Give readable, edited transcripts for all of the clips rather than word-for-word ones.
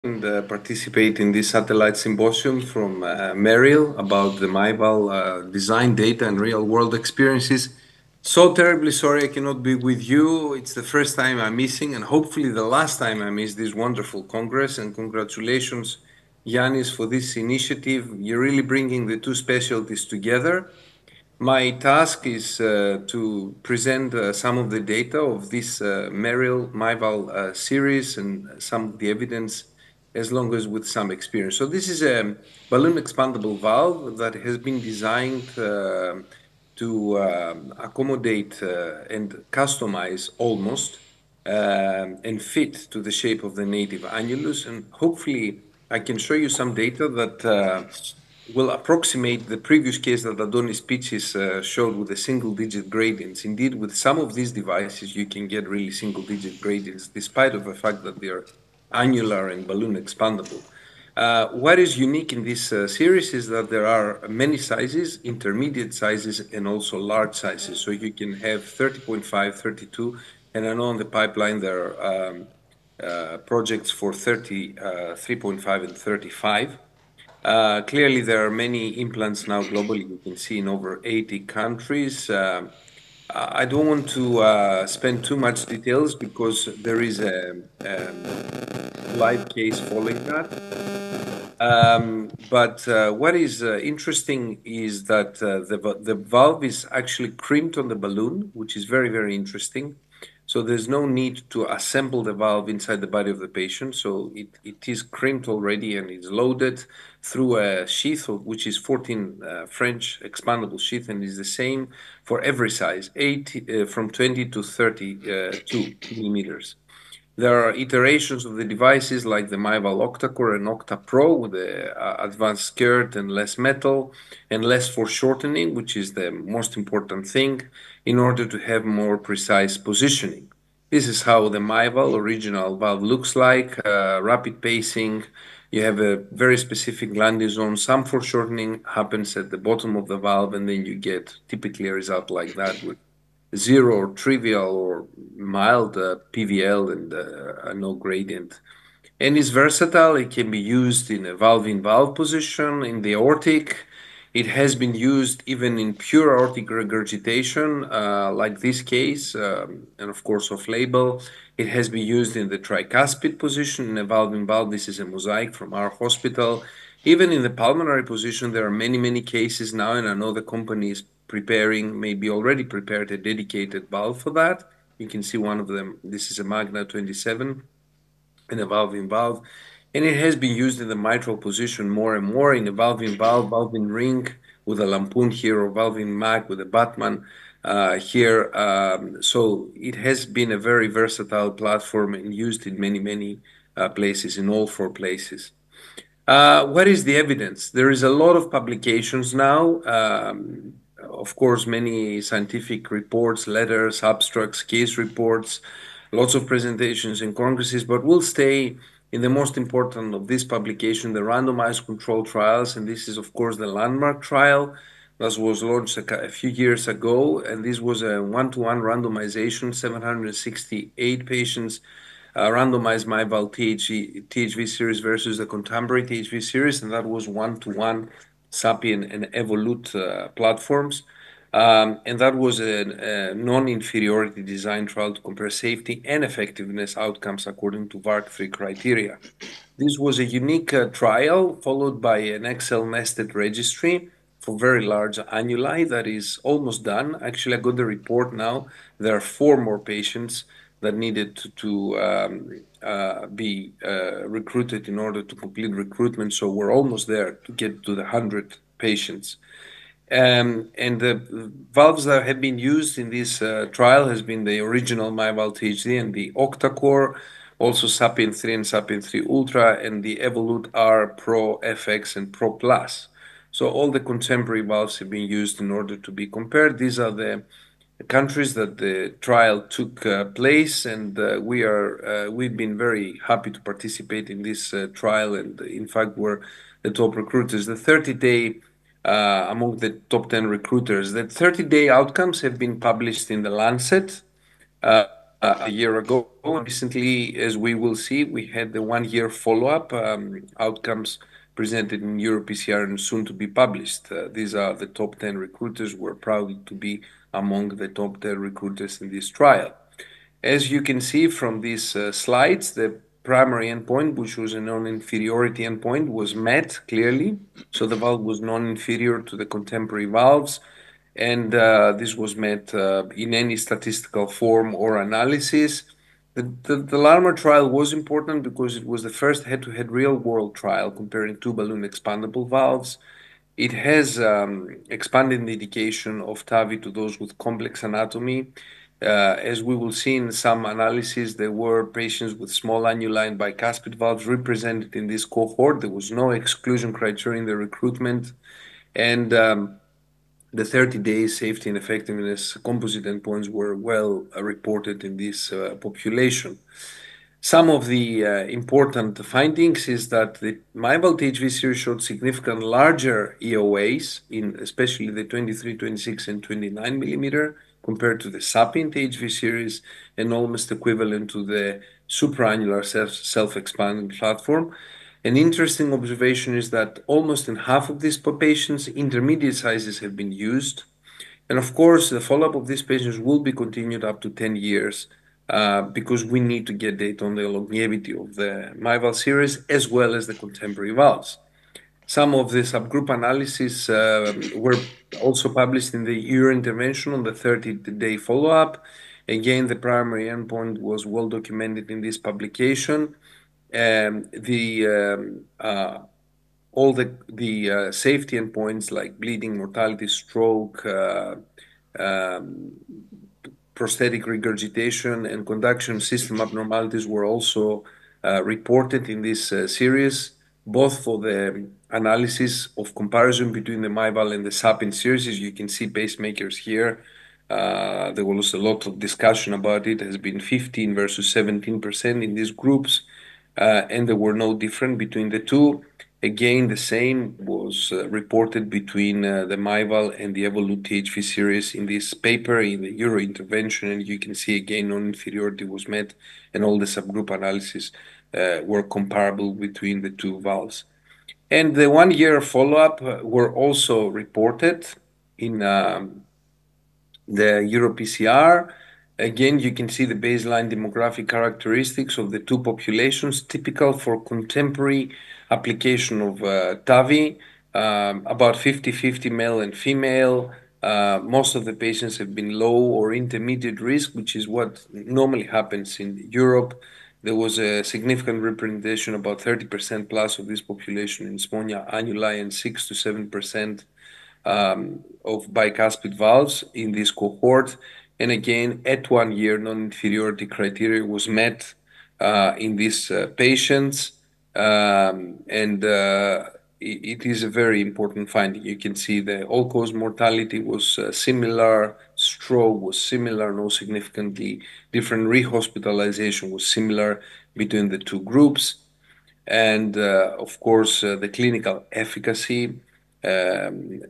and participate in this satellite symposium from Meril about the Myval design data and real world experiences. So terribly sorry I cannot be with you. It's the first time I'm missing, and hopefully the last time I miss this wonderful Congress. And congratulations, Yanis, for this initiative. You're really bringing the two specialties together. My task is to present some of the data of this Meril Myval series and some of the evidence, as long as with some experience. So this is a balloon expandable valve that has been designed to accommodate and customize almost and fit to the shape of the native annulus. And hopefully I can show you some data that will approximate the previous case that Adonis Pitchis showed with the single-digit gradients. Indeed, with some of these devices, you can get really single-digit gradients, despite of the fact that they are annular and balloon expandable. What is unique in this series is that there are many sizes, intermediate sizes, and also large sizes. So you can have 30.5, 32, and I know on the pipeline there are projects for 33.5 and 35. Clearly, there are many implants now globally. You can see in over 80 countries. I don't want to spend too much details because there is a live case following that. But what is interesting is that the valve is actually crimped on the balloon, which is very, very interesting. So there's no need to assemble the valve inside the body of the patient. So it is crimped already and is loaded through a sheath, which is 14 French expandable sheath, and is the same for every size, from 20 to 32 millimeters. There are iterations of the devices like the Myval Octa-Core and Octa Pro with the advanced skirt and less metal and less foreshortening, which is the most important thing, in order to have more precise positioning. This is how the Myval original valve looks like, rapid pacing. You have a very specific landing zone. Some foreshortening happens at the bottom of the valve, and then you get typically a result like that with zero or trivial or mild PVL and no gradient. And it's versatile. It can be used in a valve-in-valve position, in the aortic. It has been used even in pure aortic regurgitation, like this case, and of course off-label. It has been used in the tricuspid position in a valve-in-valve. This is a mosaic from our hospital. Even in the pulmonary position, there are many, many cases now, and I know the company is preparing, maybe already prepared a dedicated valve for that. You can see one of them. This is a Magna 27 in a valve-in-valve. And it has been used in the mitral position more and more in a valve-in-valve, valve-in-ring with a lampoon here, or valve-in-mag with a Batman here. So it has been a very versatile platform and used in many, many places, in all four places. What is the evidence? There is a lot of publications now. Of course, many scientific reports, letters, abstracts, case reports, lots of presentations in congresses, but we'll stay in the most important of this publication, the randomized control trials. And this is, of course, the landmark trial that was launched a few years ago. And this was a one-to-one randomization, 768 patients, randomized Myval THV series versus the contemporary THV series. And that was one-to-one Sapien and Evolute platforms. And that was a non-inferiority design trial to compare safety and effectiveness outcomes according to VARC3 criteria. This was a unique trial followed by an Excel nested registry for very large annuli that is almost done. Actually, I got the report now. There are 4 more patients that needed to be recruited in order to complete recruitment. So we're almost there to get to the 100 patients. And the valves that have been used in this trial has been the original Myval THV and the Octa-Core, also Sapien 3 and Sapien 3 Ultra, and the Evolute R Pro FX and Pro Plus. So all the contemporary valves have been used in order to be compared. These are the countries that the trial took place, and we've been very happy to participate in this trial, and in fact we're the top recruiters. The 30-day among the top 10 recruiters. The 30-day outcomes have been published in the Lancet. a year ago. Recently, as we will see, we had the 1 year follow-up outcomes presented in EuroPCR and soon to be published. These are the top 10 recruiters. We're proud to be among the top 10 recruiters in this trial. As you can see from these slides, the primary endpoint, which was a non-inferiority endpoint, was met clearly. So the valve was non-inferior to the contemporary valves, and this was met in any statistical form or analysis. The Larmer trial was important because it was the first head-to-head real-world trial comparing two balloon expandable valves. It has expanded the indication of TAVI to those with complex anatomy. As we will see in some analysis, there were patients with small annuli and bicuspid valves represented in this cohort. There was no exclusion criteria in the recruitment, and the 30-day safety and effectiveness composite endpoints were well reported in this population. Some of the important findings is that the Myval THV series showed significant larger EOAs in especially the 23, 26, and 29 millimeter compared to the Sapien THV series, and almost equivalent to the supraannular self-expanding platform. An interesting observation is that almost in half of these patients, intermediate sizes have been used. And of course, the follow-up of these patients will be continued up to 10 years because we need to get data on the longevity of the Myval series as well as the contemporary valves. Some of the subgroup analysis were also published in the Euro intervention on the 30-day follow-up. Again, the primary endpoint was well documented in this publication. All the safety endpoints like bleeding, mortality, stroke, prosthetic regurgitation, and conduction system abnormalities were also reported in this series, both for the analysis of comparison between the Myval and the Sapien series. As you can see, pacemakers here, there was a lot of discussion about it. It has been 15 versus 17% in these groups, and there were no difference between the two. Again, the same was reported between the Myval and the Evolut THV series in this paper in the Euro intervention, and you can see again non-inferiority was met, and all the subgroup analysis were comparable between the two valves. And the 1 year follow-up were also reported in the EuroPCR. Again, you can see the baseline demographic characteristics of the two populations, typical for contemporary application of TAVI, about 50-50 male and female. Most of the patients have been low or intermediate risk, which is what normally happens in Europe. There was a significant representation, about 30% plus of this population in small annuli and 6 to 7% of bicuspid valves in this cohort. And again, at 1 year, non-inferiority criteria was met in these patients. It is a very important finding. You can see the all-cause mortality was similar, stroke was similar, no significantly different. Rehospitalization was similar between the two groups. And of course, the clinical efficacy,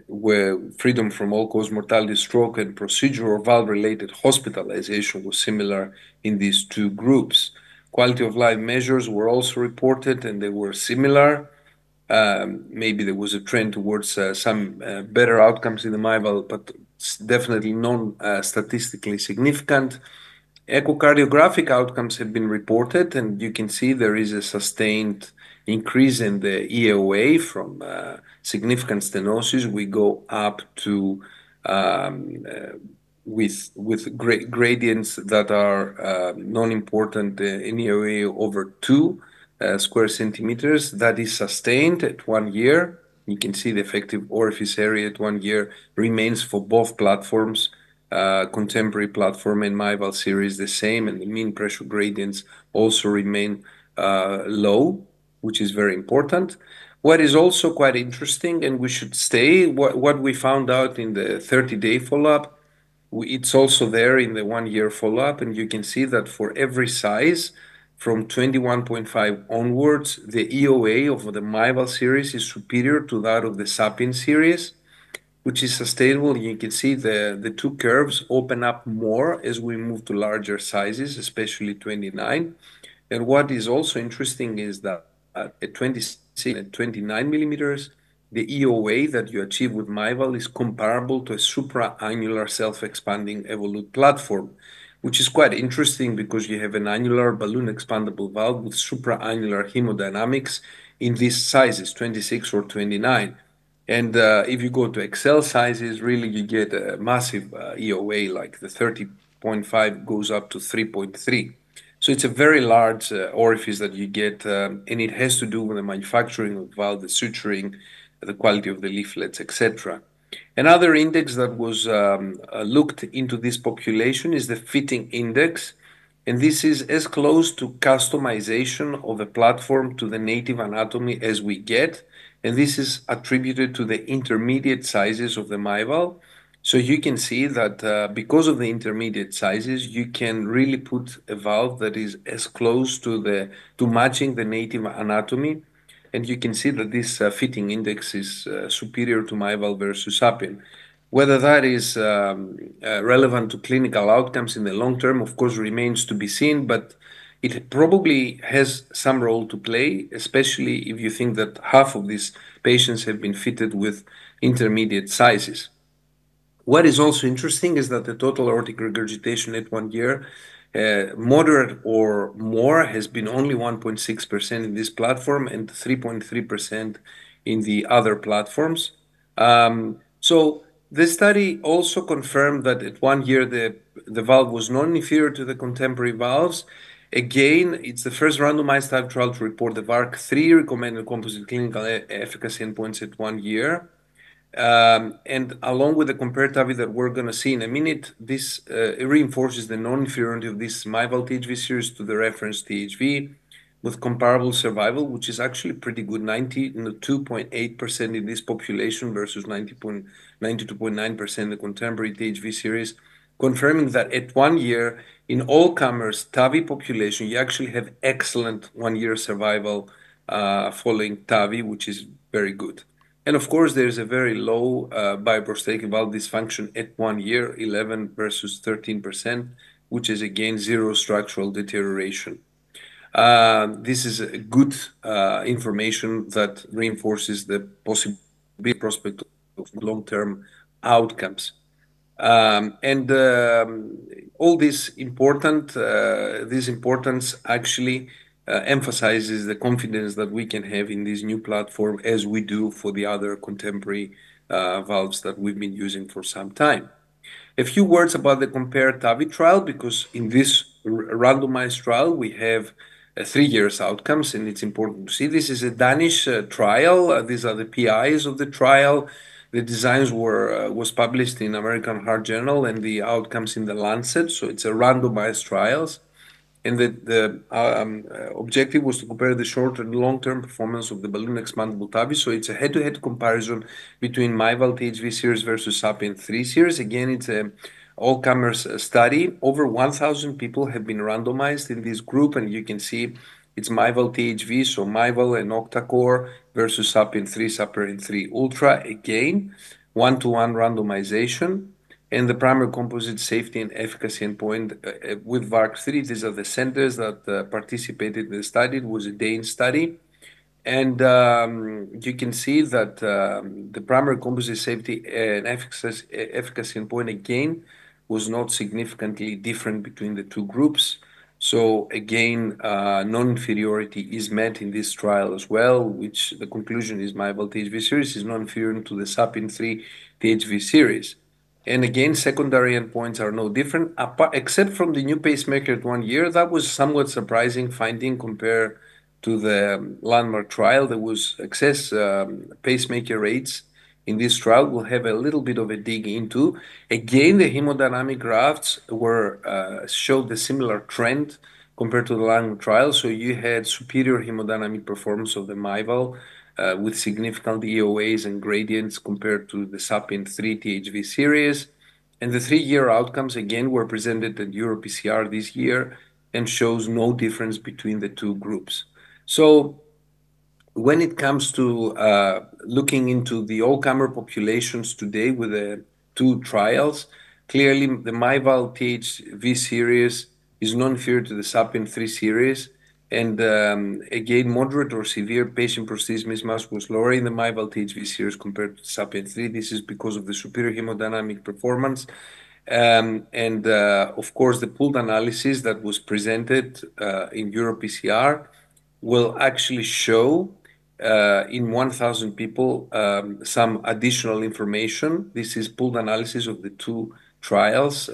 where freedom from all-cause mortality, stroke, and procedural valve-related hospitalization was similar in these two groups. Quality of life measures were also reported, and they were similar. Maybe there was a trend towards some better outcomes in the Myval, but definitely non-statistically significant. Echocardiographic outcomes have been reported, and you can see there is a sustained increase in the EOA from significant stenosis. We go up to with gradients that are non-important in EOA over 2 square centimeters. That is sustained at 1 year. You can see the effective orifice area at 1 year remains for both platforms, contemporary platform and Myval series the same, and the mean pressure gradients also remain low, which is very important. What is also quite interesting, and we should stay, what we found out in the 30-day follow-up, it's also there in the 1 year follow-up, and you can see that for every size from 21.5 onwards, the EOA of the Myval series is superior to that of the Sapien series. which is sustainable. You can see the two curves open up more as we move to larger sizes, especially 29. And what is also interesting is that at 26 and 29 millimeters, the EOA that you achieve with Myval is comparable to a supra-annular self-expanding Evolute platform, which is quite interesting because you have an annular balloon expandable valve with supra-annular hemodynamics in these sizes, 26 or 29. And if you go to XL sizes, really you get a massive EOA, like the 30.5 goes up to 3.3. So it's a very large orifice that you get, and it has to do with the manufacturing of valve, the suturing, the quality of the leaflets, etc. Another index that was looked into this population is the fitting index, and this is as close to customization of the platform to the native anatomy as we get, and this is attributed to the intermediate sizes of the Myval. So you can see that because of the intermediate sizes, you can really put a valve that is as close to matching the native anatomy, and you can see that this fitting index is superior to Myval versus Sapien. Whether that is relevant to clinical outcomes in the long term, of course, remains to be seen, but it probably has some role to play, especially if you think that half of these patients have been fitted with intermediate sizes. What is also interesting is that the total aortic regurgitation at 1 year, moderate or more, has been only 1.6% in this platform and 3.3% in the other platforms. So the study also confirmed that at 1 year the valve was non-inferior to the contemporary valves. Again, it's the first randomized type trial to report the VARC-3 recommended composite clinical efficacy endpoints at 1 year. And along with the compared TAVI that we're going to see in a minute, this reinforces the non-inferiority of this Myval THV series to the reference THV with comparable survival, which is actually pretty good, 92.8% in this population versus 92.9% in the contemporary THV series, confirming that at 1 year, in all comers TAVI population, you actually have excellent 1 year survival following TAVI, which is very good. And of course, there's a very low bioprosthetic valve dysfunction at 1 year, 11 versus 13%, which is again zero structural deterioration. This is a good information that reinforces the possibility prospect of long-term outcomes. And all this importance actually emphasizes the confidence that we can have in this new platform as we do for the other contemporary valves that we've been using for some time. A few words about the compared TAVI trial, because in this randomized trial we have 3 years outcomes, and it's important to see. This is a Danish trial. These are the PIs of the trial. The designs was published in American Heart Journal and the outcomes in the Lancet. So it's a randomized trials. And the objective was to compare the short and long-term performance of the balloon expandable TAVI. So it's a head-to-head comparison between Myval THV series versus Sapien 3 series. Again, it's a all-comers study. Over 1,000 people have been randomized in this group, and you can see it's Myval THV, so Myval and octa-core versus Sapien 3, Sapien 3 Ultra. Again, one-to-one randomization. And the primary composite safety and efficacy endpoint with VARC-3. These are the centers that participated in the study. It was a Dane study. And you can see that the primary composite safety and efficacy endpoint again was not significantly different between the two groups. So again, non-inferiority is met in this trial as well, which the conclusion is Myval THV series is non-inferior to the Sapien 3 THV series. And again, secondary endpoints are no different, except from the new pacemaker at 1 year. That was somewhat surprising finding compared to the landmark trial. There was excess pacemaker rates in this trial. We'll have a little bit of a dig into. Again, the hemodynamic graphs showed a similar trend compared to the landmark trial. So you had superior hemodynamic performance of the Myval with significant EOAs and gradients compared to the Sapien 3 THV series. And the 3 year outcomes again were presented at EuroPCR this year and shows no difference between the two groups. So when it comes to looking into the all-comer populations today with the two trials, clearly the Myval THV series is non-inferior to the Sapien 3 series. And again, moderate or severe patient prosthesis mismatch was lower in the Myval THV series compared to Sapien 3. This is because of the superior hemodynamic performance. Of course, the pooled analysis that was presented in EuroPCR will actually show in 1,000 people some additional information. This is pooled analysis of the two trials,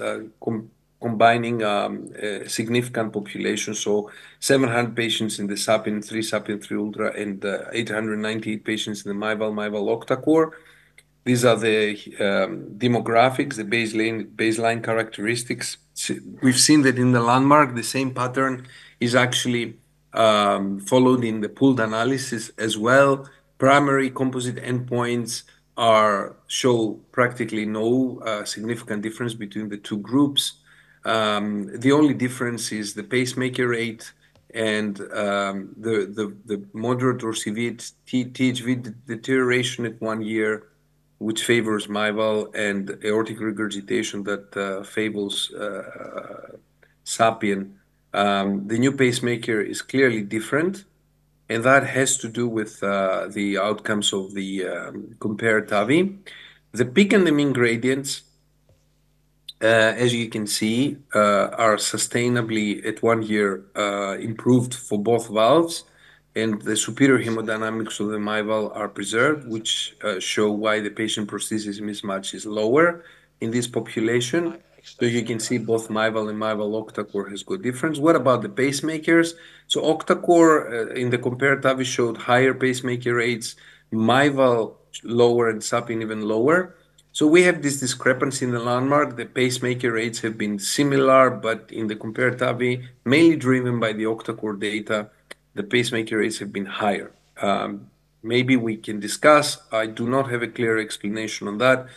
combining a significant population. So 700 patients in the Sapien 3, Sapien 3 Ultra, and 898 patients in the Myval Octacore. These are the demographics, the baseline characteristics. We've seen that in the landmark, the same pattern is actually followed in the pooled analysis as well. Primary composite endpoints show practically no significant difference between the two groups. The only difference is the pacemaker rate and the moderate or severe THV deterioration at 1 year, which favors Myval, and aortic regurgitation that favors Sapien. The new pacemaker is clearly different, and that has to do with the outcomes of the compared TAVI. The peak and the mean gradients, as you can see, are sustainably at 1 year improved for both valves, and the superior hemodynamics of the Myval are preserved, which show why the patient prosthesis mismatch is lower in this population. So you can see both Myval and Myval Octacore has good difference. What about the pacemakers? So Octacore in the compared TAVI showed higher pacemaker rates, Myval lower, and Sapien even lower. So we have this discrepancy in the landmark. The pacemaker rates have been similar, but in the compared TAVI, mainly driven by the octacore data, the pacemaker rates have been higher. Maybe we can discuss. I do not have a clear explanation on that.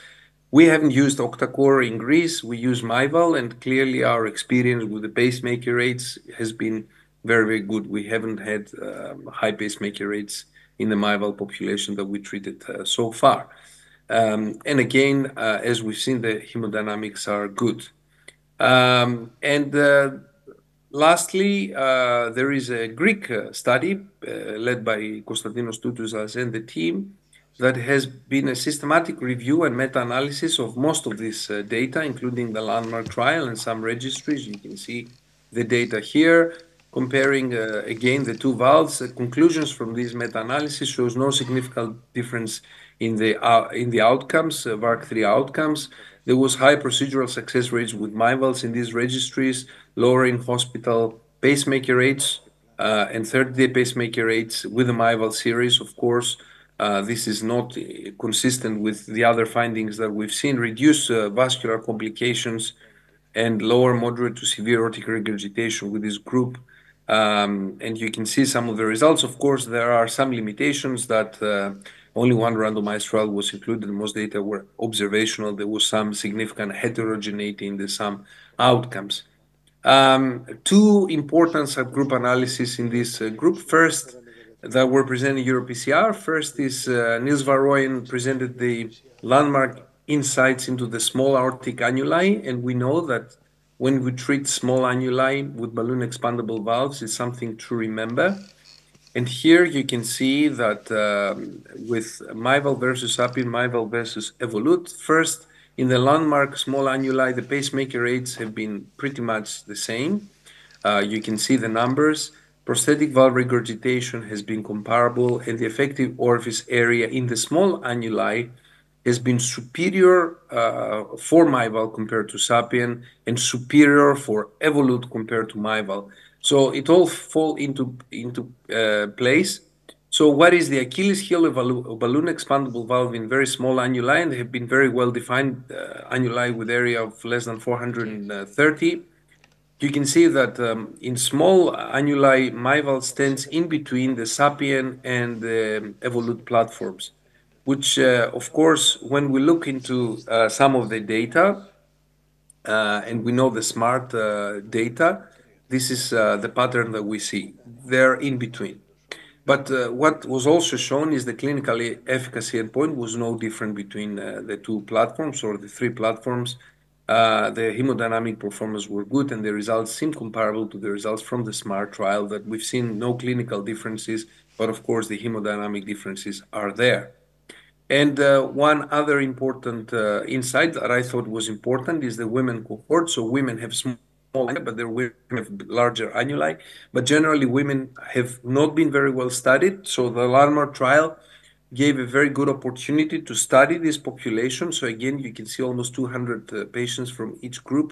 We haven't used octacore in Greece. We use Myval, and clearly our experience with the pacemaker rates has been very, very good. We haven't had high pacemaker rates in the Myval population that we treated so far. And again, as we've seen, the hemodynamics are good. Lastly, there is a Greek study led by Konstantinos Toutoulas and the team that has been a systematic review and meta-analysis of most of this data, including the landmark trial and some registries. You can see the data here, comparing again the two valves. The conclusions from this meta-analysis shows no significant difference in the outcomes, VARC3 outcomes. There was high procedural success rates with Myvals in these registries, lowering hospital pacemaker rates and 30-day pacemaker rates with the Myval series. Of course, this is not consistent with the other findings that we've seen. Reduced vascular complications and lower moderate to severe aortic regurgitation with this group. And you can see some of the results. Of course, there are some limitations that only one randomized trial was included. Most data were observational. There was some significant heterogeneity in some outcomes. Two important subgroup analyses in this group. First, that were presented in EuroPCR. First is Niels Varoyen presented the landmark insights into the small aortic annuli, and we know that when we treat small annuli with balloon expandable valves, it's something to remember. And here you can see that with Myval versus Sapien, Myval versus Evolute, first in the landmark small annuli, the pacemaker rates have been pretty much the same. You can see the numbers. Prosthetic valve regurgitation has been comparable, and the effective orifice area in the small annuli has been superior for Myval compared to Sapien and superior for Evolute compared to Myval. So it all fall into place. So what is the Achilles heel of a balloon expandable valve in very small annuli? And they have been very well defined annuli with area of less than 430. You can see that in small annuli, Myval stands in between the Sapien and the Evolute platforms, which, of course, when we look into some of the data, and we know the SMART data, this is the pattern that we see. They're in between. But what was also shown is the clinical efficacy endpoint was no different between the two platforms or the three platforms. The hemodynamic performance were good, and the results seem comparable to the results from the SMART trial, that we've seen no clinical differences, but of course the hemodynamic differences are there. And one other important insight that I thought was important is the women cohort. So women have small, but their women have larger annuli. But generally, women have not been very well studied. So the landmark trial gave a very good opportunity to study this population. So again, you can see almost 200 patients from each group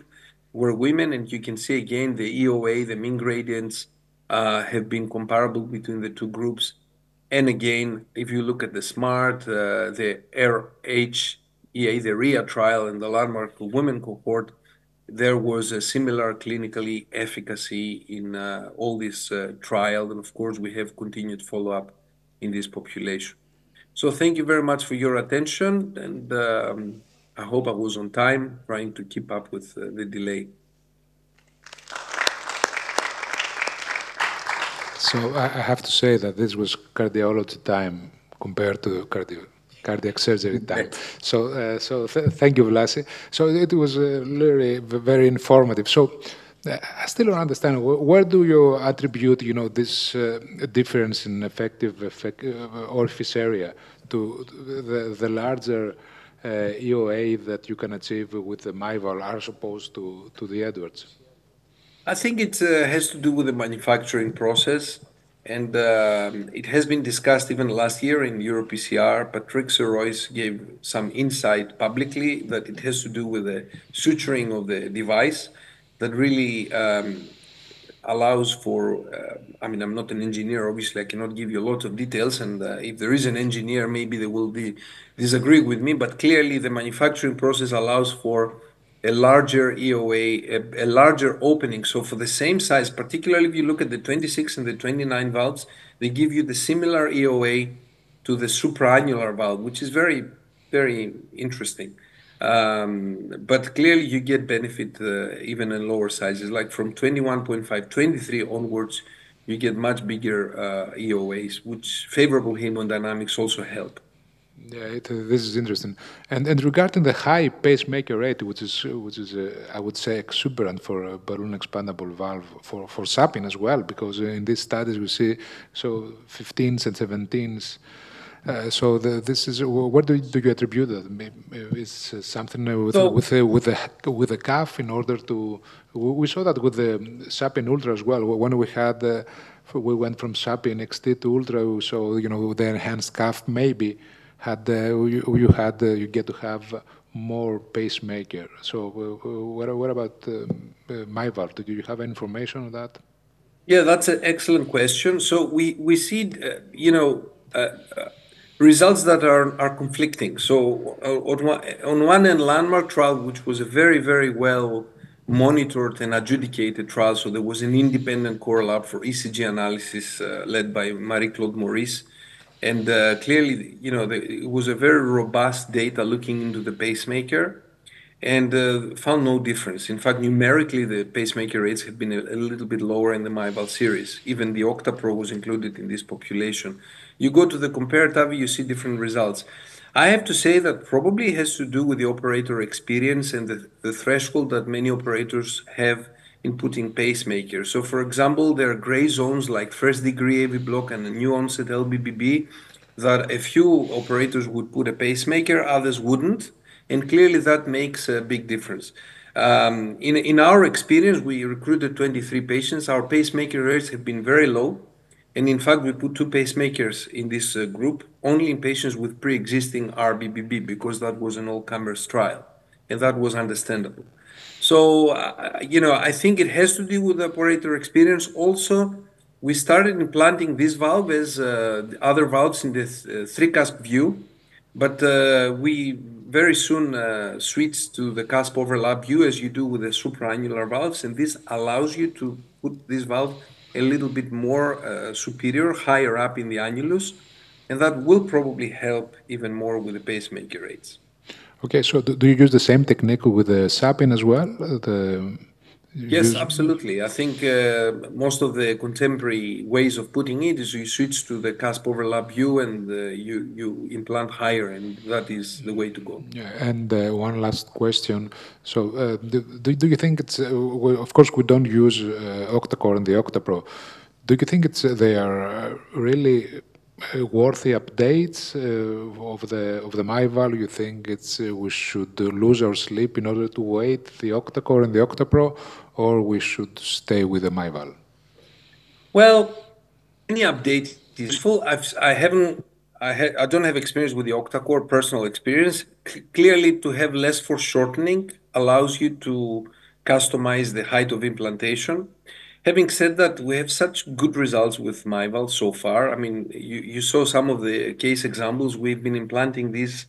were women, and you can see again the EOA, the mean gradients have been comparable between the two groups. And again, if you look at the SMART, the RHEA, the RIA trial, and the landmark women cohort, there was a similar clinically efficacy in all this trial. And of course, we have continued follow-up in this population. So thank you very much for your attention. And I hope I was on time, trying to keep up with the delay. So I have to say that this was cardiology time compared to cardiac surgery time. So thank you, Vlasi. So it was really very informative. So I still don't understand, where do you attribute, this difference in effective orifice area to the larger EOA that you can achieve with the Myval as opposed to the Edwards? I think it has to do with the manufacturing process, and it has been discussed even last year in EuroPCR. Patrick Serois gave some insight publicly that it has to do with the suturing of the device that really allows for, I'm not an engineer, obviously I cannot give you a lot of details, and if there is an engineer, maybe they will disagree with me, but clearly the manufacturing process allows for a larger EOA, a larger opening. So for the same size, particularly if you look at the 26 and the 29 valves, they give you the similar EOA to the supraannular valve, which is very, very interesting. But clearly you get benefit even in lower sizes, like from 21.5, 23 onwards, you get much bigger EOAs, which favorable hemodynamics also help. Yeah, this is interesting. And regarding the high pacemaker rate, which is I would say exuberant for a balloon expandable valve for SAPIN as well, because in these studies we see 15s and 17s. So this is, what do you attribute that? Maybe it's something with the cuff in order to. We saw that with the SAPIN Ultra as well. When we went from SAPIN XT to Ultra, so the enhanced cuff maybe you get to have more pacemaker. So what about Myval? Do you have information on that? Yeah, that's an excellent question. So we see results that are conflicting. So on one end, landmark trial, which was a very, very well monitored and adjudicated trial. So there was an independent core lab for ECG analysis led by Marie-Claude Maurice. And clearly, it was a very robust data looking into the pacemaker and found no difference. In fact, numerically, the pacemaker rates have been a little bit lower in the Myval series. Even the OctaPro was included in this population. You go to the comparative, you see different results. I have to say that probably has to do with the operator experience and the threshold that many operators have in putting pacemakers. So, for example, there are gray zones like first-degree AV block and a new onset LBBB that a few operators would put a pacemaker, others wouldn't. And clearly that makes a big difference. In our experience, we recruited 23 patients. Our pacemaker rates have been very low. And in fact, we put 2 pacemakers in this group, only in patients with pre-existing RBBB, because that was an all-comers trial. And that was understandable. So, I think it has to do with the operator experience. Also, we started implanting this valve as other valves in the 3-cusp view. But we very soon switched to the cusp overlap view, as you do with the supraannular valves, and this allows you to put this valve a little bit more superior, higher up in the annulus, and that will probably help even more with the pacemaker rates. Okay, so do you use the same technique with the SAPIN as well, Yes, absolutely. I think most of the contemporary ways of putting it is you switch to the cusp overlap view and you implant higher, and that is the way to go. Yeah, and one last question. So, do you think it's, of course, we don't use octa-core and the octa-pro. Do you think they are really worthy updates of the Myval? You think we should lose our sleep in order to wait the octa-core and the octa-pro, or we should stay with the Myval? Well, any update is useful. I don't have experience with the octa-core, personal experience. Clearly, to have less foreshortening allows you to customize the height of implantation. Having said that, we have such good results with Myval so far. I mean, you saw some of the case examples. We've been implanting these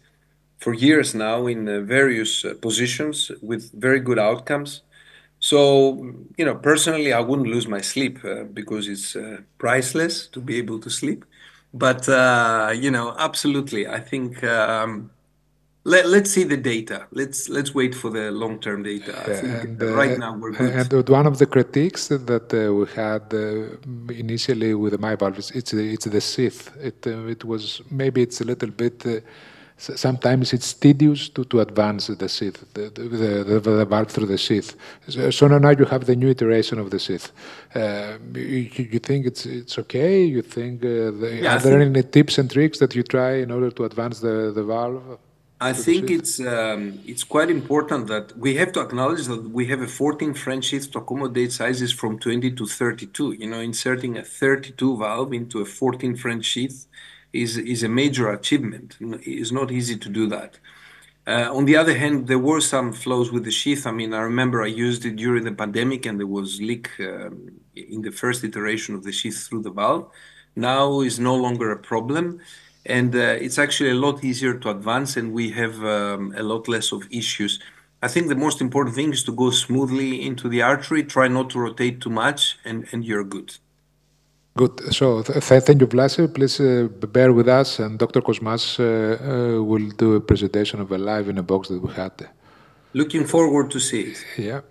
for years now in various positions with very good outcomes. So, personally, I wouldn't lose my sleep because it's priceless to be able to sleep. But, absolutely, I think let's see the data. Let's wait for the long-term data. I think right now we're good. And one of the critiques that we had initially with the Myval is it's the sheath. It was maybe it's a little bit. Sometimes it's tedious to advance the sheath, the valve through the sheath. So now you have the new iteration of the sheath. You think it's okay? You think are there any tips and tricks that you try in order to advance the valve? I think it's quite important that we have to acknowledge that we have a 14 French sheath to accommodate sizes from 20 to 32. Inserting a 32 valve into a 14 French sheath is a major achievement. It's not easy to do that. On the other hand, there were some flaws with the sheath. I mean, I remember I used it during the pandemic and there was leak in the first iteration of the sheath through the valve. Now is no longer a problem. And it's actually a lot easier to advance and we have a lot less of issues. I think the most important thing is to go smoothly into the artery, try not to rotate too much, and you're good. Good. So thank you, Vlasi. Please bear with us, and Dr. Kosmas will do a presentation of a live in a box that we had. Looking forward to see it. Yeah.